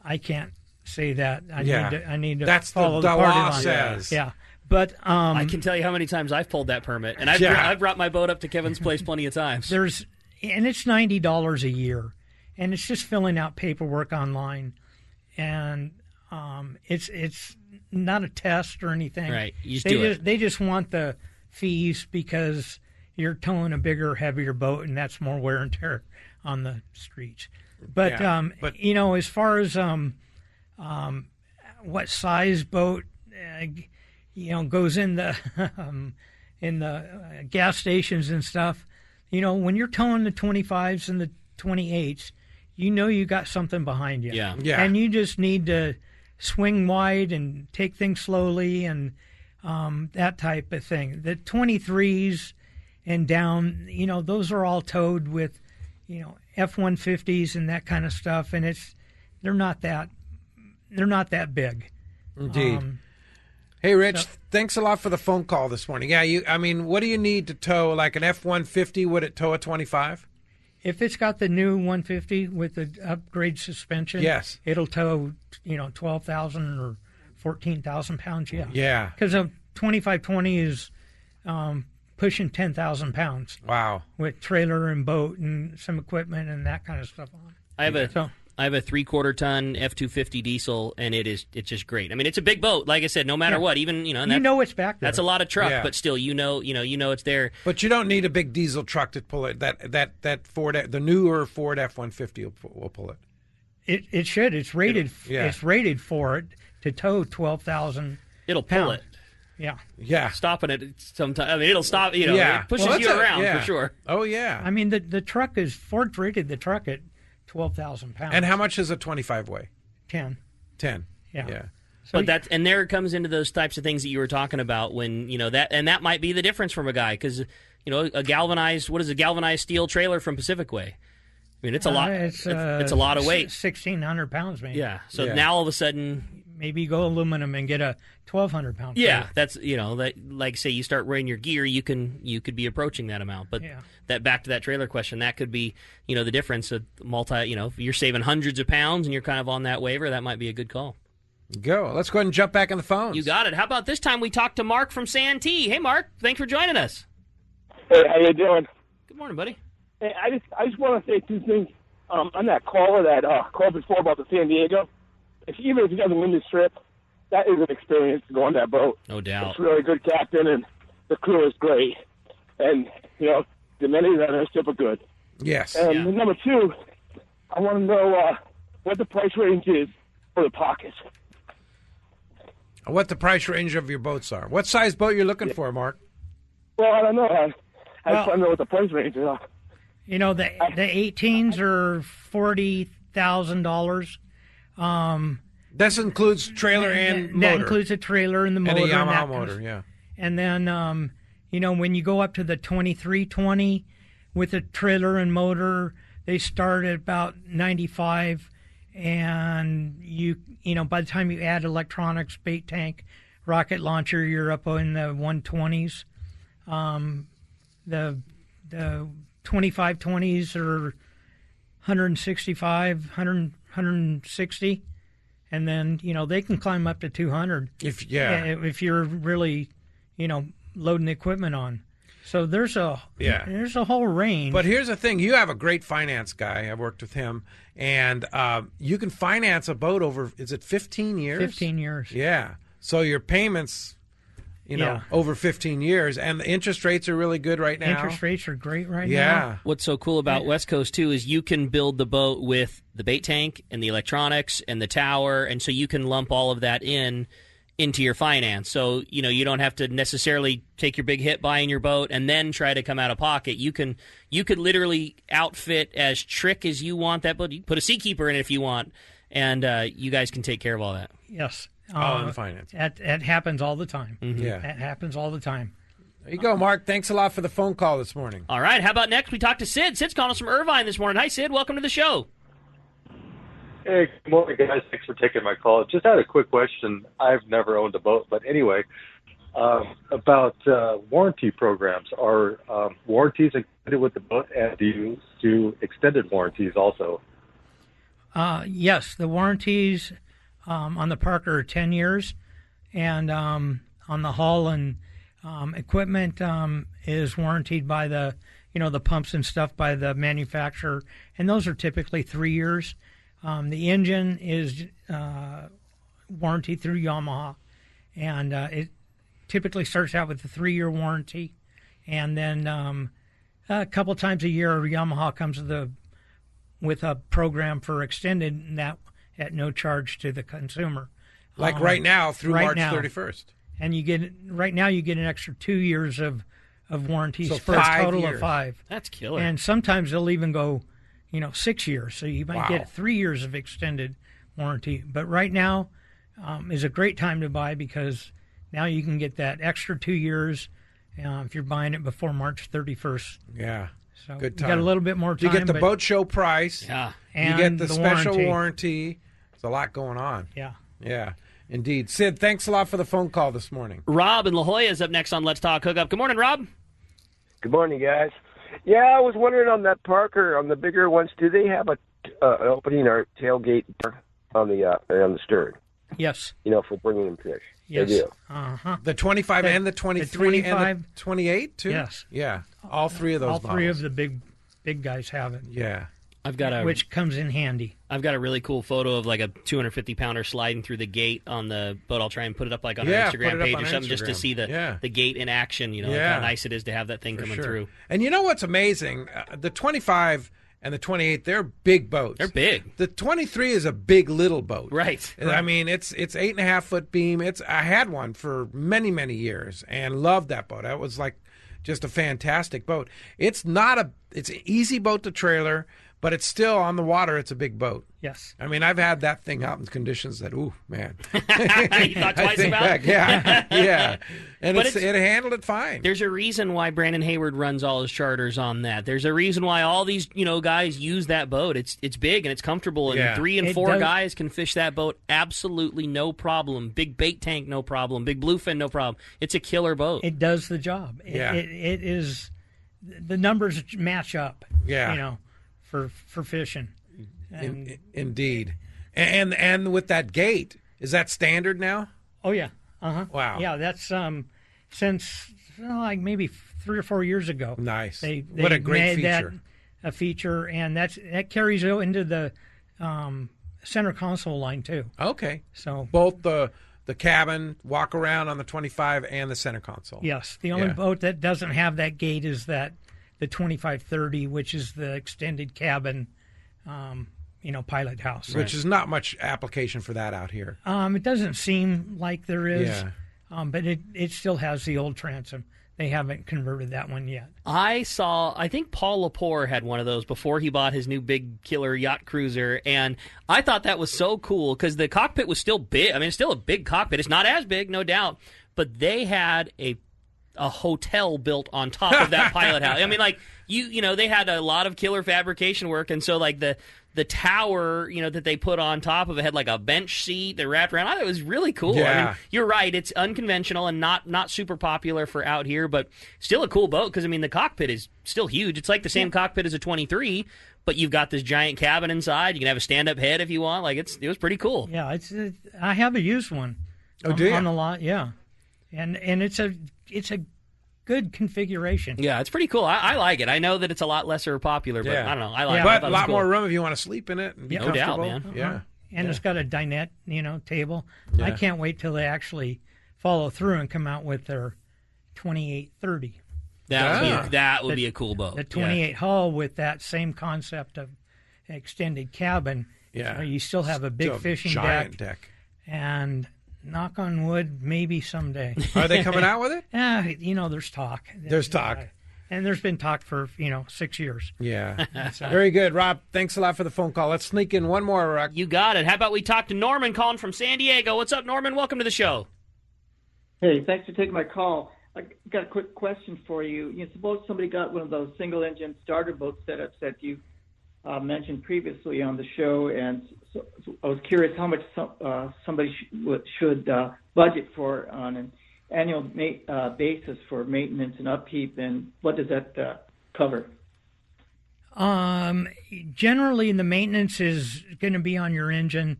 I can't say that. I need to That's follow the party law line. says. Yeah. But I can tell you how many times I've pulled that permit, and I've brought my boat up to Kevin's place plenty of times. And it's $90 a year, and it's just filling out paperwork online, and it's not a test or anything. Right, you They just want the fees because you're towing a bigger, heavier boat, and that's more wear and tear on the streets. But as far as what size boat goes in the gas stations and stuff, when you're towing the 25s and the 28s, you got something behind you. Yeah. And you just need to swing wide and take things slowly and that type of thing. The 23s and down, those are all towed with, F-150s and that kind of stuff, and they're not that big. Indeed. Hey, Rich, thanks a lot for the phone call this morning. Yeah, what do you need to tow? Like an F-150, would it tow a 25? If it's got the new 150 with the upgrade suspension, yes, it'll tow 12,000 or 14,000 pounds. Yeah, yeah, because a 2520 is pushing 10,000 pounds. Wow, with trailer and boat and some equipment and that kind of stuff on. I have a 3/4 ton F-250 diesel, and it's just great. I mean, it's a big boat. Like I said, no matter what, even it's back there. That's a lot of truck, but still, it's there. But you don't need a big diesel truck to pull it. That Ford, the newer Ford F-150 will pull it. It should. It's rated. It's rated for it to tow 12,000 It'll pull pound. it. Yeah. Stopping it sometimes. I mean, it'll stop. It pushes you around for sure. Oh yeah. I mean, the truck is Ford rated the truck at 12,000 pounds. And how much does a 25 weigh? 10. 10. Yeah. But there it comes into those types of things that you were talking about when that might be the difference from a guy because a galvanized steel trailer from Pacific Way. I mean, it's a lot. It's a lot of weight. 1,600 pounds, maybe. Yeah. So now all of a sudden, maybe go aluminum and get a 1,200 pound. Yeah, trailer. that's that like say you start wearing your gear, you could be approaching that amount. But that back to that trailer question, that could be the difference of if you're saving hundreds of pounds and you're kind of on that waiver, that might be a good call. Go. Let's go ahead and jump back in the phones. You got it. How about this time we talked to Mark from Santee? Hey, Mark, thanks for joining us. Hey, how you doing? Good morning, buddy. Hey, I just want to say two things. On that caller that called before about the San Diego, even if he doesn't win this trip, that is an experience to go on that boat. No doubt. It's really good captain, and the crew is great. And, the amenities on this trip are good. Yes. And number two, I want to know what the price range is for the pockets. What the price range of your boats are. What size boat you're looking for, Mark? Well, I don't know. I just want to know what the price range is. The 18s are $40,000. This includes trailer and motor. That includes a trailer and the motor. And a Yamaha and motor, yeah. And then, when you go up to the 2320 with a trailer and motor, they start at about 95. And by the time you add electronics, bait tank, rocket launcher, you're up in the 120s. The 2520s are 165, 160, and then they can climb up to 200 if you're really loading the equipment on. So there's a whole range. But here's the thing: you have a great finance guy. I've worked with him, and you can finance a boat over. Is it 15 years? 15 years. Yeah. So your payments, over 15 years, and the interest rates are really good right now. Interest rates are great right now. Yeah. What's so cool about West Coast too is you can build the boat with the bait tank and the electronics and the tower, and so you can lump all of that into your finance. So, you don't have to necessarily take your big hit buying your boat and then try to come out of pocket. You could literally outfit as trick as you want that boat. You can put a seakeeper in it if you want, and you guys can take care of all that. Yes. And finance. That happens all the time. Mm-hmm. Yeah. That happens all the time. There you go, Mark. Thanks a lot for the phone call this morning. All right. How about next we talk to Sid? Sid's calling us from Irvine this morning. Hi, Sid. Welcome to the show. Hey, good morning, guys. Thanks for taking my call. Just had a quick question. I've never owned a boat, but anyway, about warranty programs. Are warranties included with the boat, and do you do extended warranties also? Yes, the warranties on the Parker are 10 years, and on the hull and equipment is warranted by the pumps and stuff by the manufacturer, and those are typically 3 years. The engine is warranted through Yamaha, and it typically starts out with a 3-year warranty, and then a couple times a year Yamaha comes with a program for extended, and that at no charge to the consumer. Like right now through March 31st. And you get an extra 2 years of warranties So for a 5 total years. of 5. That's killer. And sometimes they'll even go 6 years. So you might get 3 years of extended warranty. But right now is a great time to buy because now you can get that extra 2 years if you're buying it before March 31st. Yeah. So Good you time. got a little bit more time. You get the but- boat show price. Yeah. You get And the the special warranty. warranty. There's a lot going on. Yeah. Yeah. Indeed. Sid, thanks a lot for the phone call this morning. Rob in La Jolla is up next on Let's Talk Hookup. Good morning, Rob. Good morning, guys. Yeah, I was wondering on that Parker, on the bigger ones, do they have an opening or tailgate on the stern? Yes. For bringing in fish. Yes. They do. Uh-huh. The 25 and the 23 and the 28 too? Yes. Yeah. All three of those All three models. of the big guys have it. Yeah. Which comes in handy. I've got a really cool photo of like a 250-pounder sliding through the gate on the boat. I'll try and put it up like on our Yeah, put Instagram it up page on or something just to Instagram. see the gate in action. Like Yeah. how nice it is to have that thing For coming sure. through. And you know what's amazing? The 25 and the 28, they're big boats. They're big. The 23 is a big little boat. Right. I mean, it's 8.5 foot beam. I had one for many, many years and loved that boat. That was like just a fantastic boat. It's an easy boat to trailer, but it's still on the water. It's a big boat. Yes. I mean, I've had that thing out in conditions that, ooh, man. You thought twice about it? Yeah. And But it handled it fine. There's a reason why Brandon Hayward runs all his charters on that. There's a reason why all these guys use that boat. It's big and it's comfortable, and 3 and 4 guys can fish that boat absolutely no problem. Big bait tank, no problem. Big bluefin, no problem. It's a killer boat. It does the job. Yeah. It is. The numbers match up. Yeah. For fishing. Indeed. And with that gate, is that standard now? Oh yeah. Wow. Yeah, that's since like maybe 3 or 4 years ago. Nice. They what a great made feature. That a feature, and that carries into the center console line too. Okay. So both the cabin, walk around on the 25, and the center console. Yes. The only boat that doesn't have that gate is the 2530, which is the extended cabin, pilot house. Which is not much application for that out here. It doesn't seem like there is, but it still has the old transom. They haven't converted that one yet. I think Paul Lepore had one of those before he bought his new big killer yacht cruiser, and I thought that was so cool because the cockpit was still big. I mean, it's still a big cockpit. It's not as big, no doubt, but they had a hotel built on top of that pilot house. I mean, like they had a lot of killer fabrication work, and so like the tower, that they put on top of it had like a bench seat that wrapped around. I thought it was really cool. Yeah. I mean, you're right; it's unconventional and not super popular for out here, but still a cool boat because I mean the cockpit is still huge. It's like the same cockpit as a 23, but you've got this giant cabin inside. You can have a stand-up head if you want. Like it was pretty cool. Yeah, I have a used one. Oh, do you? On the lot? Yeah, and it's a good configuration. Yeah, it's pretty cool. I like it. I know that it's a lot lesser popular, but I don't know. I like it. But a lot more room if you want to sleep in it and be no doubt, comfortable. man. Yeah. And it's got a dinette, table. Yeah. I can't wait till they actually follow through and come out with their 2830. That would be a cool boat. The 28 hull with that same concept of extended cabin. Yeah. So you still have a big Still fishing giant deck. And knock on wood, maybe someday. Are they coming out with it? There's talk. There's talk. And there's been talk for, 6 years. Yeah. Very good. Rob, thanks a lot for the phone call. Let's sneak in one more, Rock. You got it. How about we talk to Norman calling from San Diego? What's up, Norman? Welcome to the show. Hey, thanks for taking my call. I got a quick question for you. Suppose somebody got one of those single-engine starter boat setups that you mentioned previously on the show, and so I was curious how much somebody should budget for on an annual basis for maintenance and upkeep, and what does that cover? Generally, the maintenance is going to be on your engine.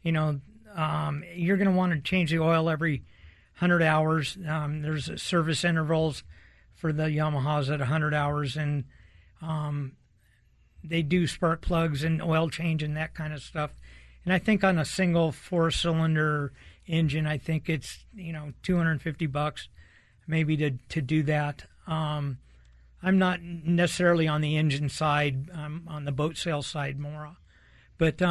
You're going to want to change the oil every 100 hours. There's service intervals for the Yamahas at 100 hours, and they do spark plugs and oil change and that kind of stuff. And I think on a single 4-cylinder engine, I think it's $250 maybe to do that. I'm not necessarily on the engine side. I'm on the boat sales side more. But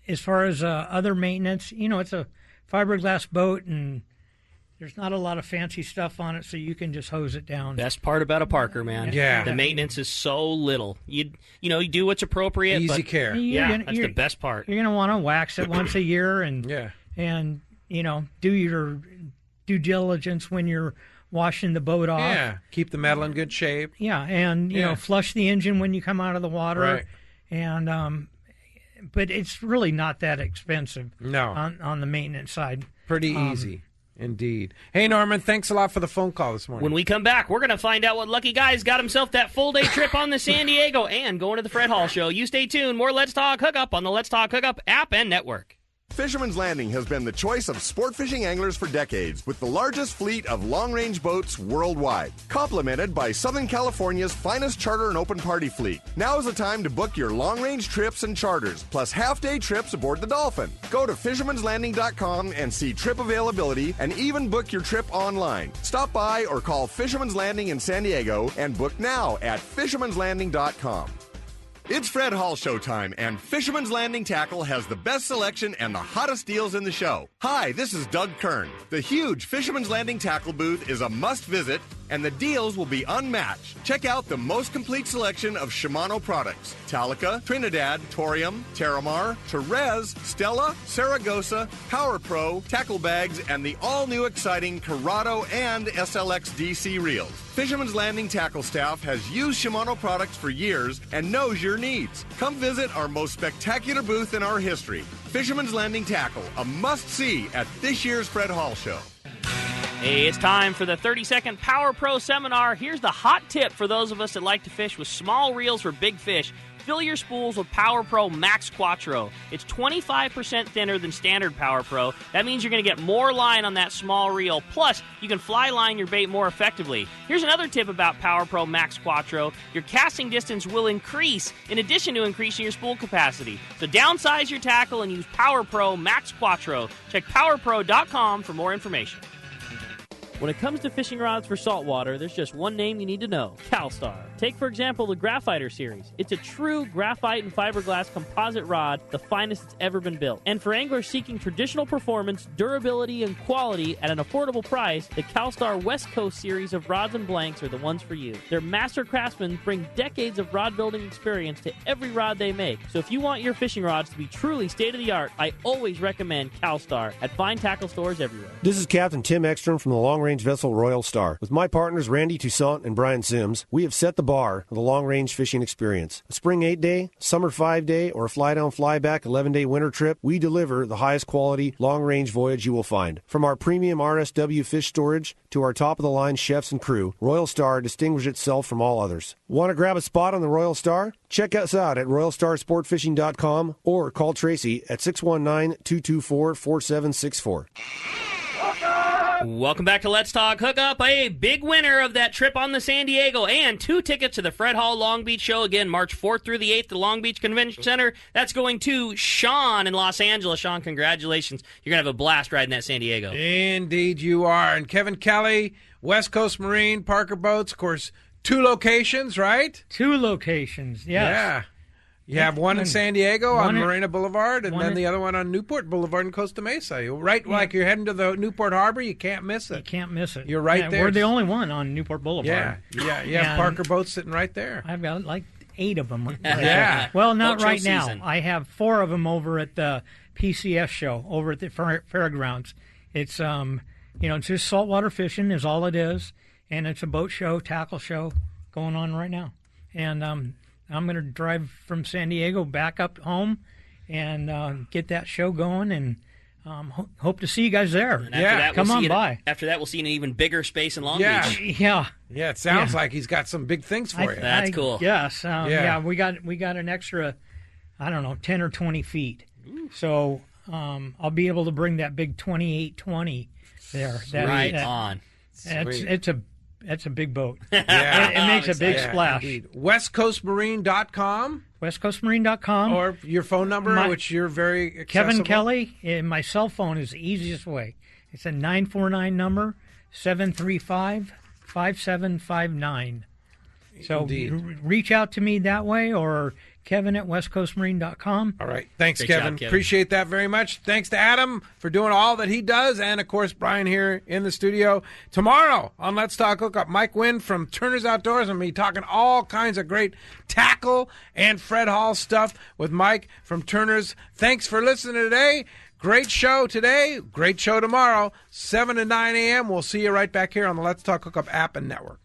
as far as other maintenance, it's a fiberglass boat, and there's not a lot of fancy stuff on it, so you can just hose it down. Best part about a Parker, man. Yeah. The maintenance is so little. You do what's appropriate. Easy but care. That's the best part. You're going to want to wax it once a year and do your due diligence when you're washing the boat off. Yeah, keep the metal in good shape. Yeah, and flush the engine when you come out of the water. Right. And but it's really not that expensive. No. On the maintenance side. Pretty easy. Indeed. Hey, Norman, thanks a lot for the phone call this morning. When we come back, we're going to find out what lucky guy's got himself that full-day trip on the San Diego and going to the Fred Hall Show. You stay tuned. More Let's Talk Hookup on the Let's Talk Hookup app and network. Fisherman's Landing has been the choice of sport fishing anglers for decades, with the largest fleet of long-range boats worldwide, complemented by Southern California's finest charter and open party fleet. Now is the time to book your long-range trips and charters, plus half-day trips aboard the Dolphin. Go to fishermanslanding.com and see trip availability, and even book your trip online. Stop by or call Fisherman's Landing in San Diego and book now at fishermanslanding.com. It's Fred Hall showtime, and Fisherman's Landing Tackle has the best selection and the hottest deals in the show. Hi, this is Doug Kern. The huge Fisherman's Landing Tackle booth is a must-visit, and the deals will be unmatched. Check out the most complete selection of Shimano products: Talica, Trinidad, Torium, Terramar, Therese, Stella, Saragossa, Power Pro, tackle bags, and the all-new exciting Corrado and SLX DC reels. Fisherman's Landing Tackle staff has used Shimano products for years and knows your needs. Come visit our most spectacular booth in our history. Fisherman's Landing Tackle, a must-see at this year's Fred Hall Show. Hey, it's time for the 30-second Power Pro Seminar. Here's the hot tip for those of us that like to fish with small reels for big fish. Fill your spools with Power Pro Max Quattro. It's 25% thinner than standard Power Pro. That means you're going to get more line on that small reel. Plus, you can fly line your bait more effectively. Here's another tip about Power Pro Max Quattro. Your casting distance will increase in addition to increasing your spool capacity. So downsize your tackle and use Power Pro Max Quattro. Check PowerPro.com for more information. When it comes to fishing rods for saltwater, there's just one name you need to know: CalStar. Take, for example, the Graphiter series. It's a true graphite and fiberglass composite rod, the finest that's ever been built. And for anglers seeking traditional performance, durability, and quality at an affordable price, the CalStar West Coast series of rods and blanks are the ones for you. Their master craftsmen bring decades of rod building experience to every rod they make. So if you want your fishing rods to be truly state-of-the-art, I always recommend CalStar at fine tackle stores everywhere. This is Captain Tim Ekstrom from the long-range vessel Royal Star. With my partners Randy Toussaint and Brian Sims, we have set the bar of the long-range fishing experience. A spring 8-day, summer 5-day, or a fly-down, fly-back 11-day winter trip, we deliver the highest quality long-range voyage you will find. From our premium RSW fish storage to our top-of-the-line chefs and crew, Royal Star distinguishes itself from all others. Want to grab a spot on the Royal Star? Check us out at RoyalStarSportFishing.com or call Tracy at 619-224-4764. Welcome back to Let's Talk Hookup. A big winner of that trip on the San Diego and 2 tickets to the Fred Hall Long Beach Show. Again, March 4th through the 8th at the Long Beach Convention Center. That's going to Sean in Los Angeles. Sean, congratulations. You're going to have a blast riding that San Diego. Indeed you are. And Kevin Kelly, West Coast Marine, Parker Boats, of course, 2 locations, right? 2 locations, yes. Yeah. You have one in San Diego on Marina Boulevard, and then the other one on Newport Boulevard in Costa Mesa. Right, like you're heading to the Newport Harbor, you can't miss it. You can't miss it. You're right there. We're the only one on Newport Boulevard. Yeah. You have Parker Boats sitting right there. I've got like 8 of them. Yeah. Well, not right now. I have 4 of them over at the PCS show over at the fairgrounds. It's it's just saltwater fishing is all it is, and it's a boat show, tackle show going on right now, and I'm going to drive from San Diego back up home and get that show going, and hope to see you guys there. And after that, come on by. After that, we'll see you in an even bigger space in Long Beach. Yeah, it sounds like he's got some big things for you. That's cool. Yes. We got an extra, 10 or 20 feet. So I'll be able to bring that big 2820 there. It's a big boat. It makes a big splash. Indeed. WestCoastMarine.com. WestCoastMarine.com. Or your phone number, which you're very accessible. Kevin Kelly, my cell phone is the easiest way. It's a 949 number, 735-5759. So reach out to me that way, or Kevin at westcoastmarine.com. All right. Thanks, Kevin. Appreciate that very much. Thanks to Adam for doing all that he does, and, of course, Brian here in the studio. Tomorrow on Let's Talk Hookup, Mike Wynn from Turner's Outdoors and me talking all kinds of great tackle and Fred Hall stuff with Mike from Turner's. Thanks for listening today. Great show today. Great show tomorrow, 7 to 9 a.m. We'll see you right back here on the Let's Talk Hookup app and network.